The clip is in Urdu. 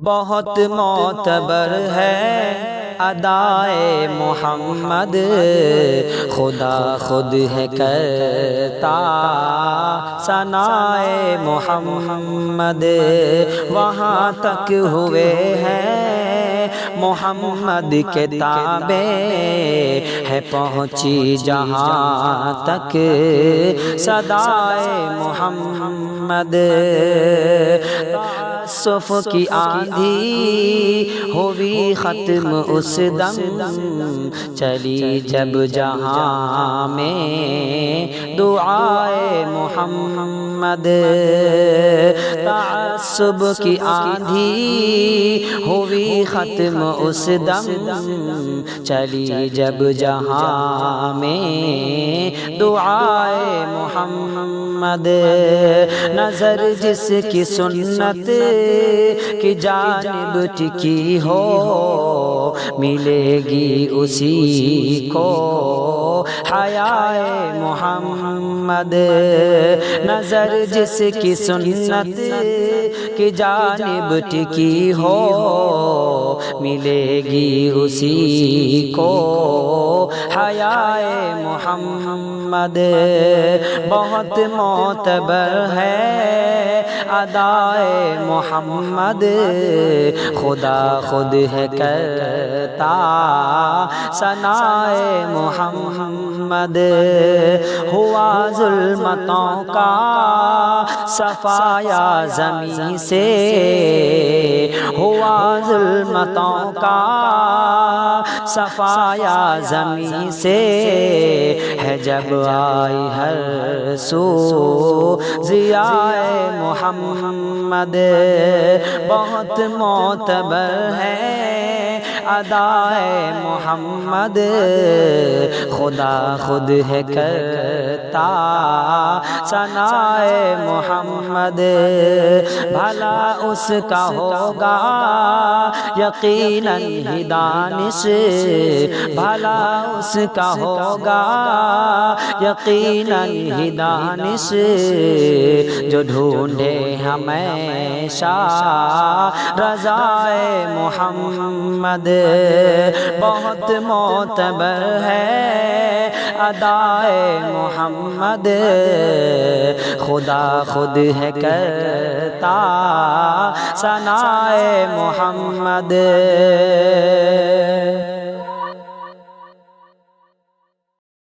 بہت معتبر ہے ادائے محمد، خدا خود ہے کرتا ثنائے محمد۔ وہاں تک ہوئے ہیں محمد کے تابع، ہے پہنچی جہاں تک صدائے محمد۔ تعصف کی آندھی ہوئی ختم اس دم، چلی جب جہاں میں دعائے محمد۔ تعصب کی آندھی ہوئی ختم اس دم، چلی جب جہاں میں دعائے محمد۔ نظر جس کی سنت کی جانب ٹکی ہو، ملے گی اسی کو حیائے محمد۔ نظر جس کی سنت کی جانب ٹکی ہو، ملے گی اسی کو حیائے محمد۔ بہت معتبر ہے ادائے محمد، خدا خود ہے کرتا ثنائے محمد۔ ہوا ظلمتوں کا صفایا زمین سے، ہوا ظلمتوں کا صفایا زمین سے، ہے جب آئی ہر سو ضیائے محمد۔ بہت معتبر ہے ادائے محمد، خدا خود ہے کرتا ثنائے محمد۔ بھلا اس کا ہوگا یقیناً ہی دانش، بھلا اس کا ہوگا یقیناً ہی دانش، جو ڈھونڈے ہمیشہ رضائے محمد۔ بہت معتبر ہے ادائے محمد، خدا خود ہے کرتا ثنائے محمد۔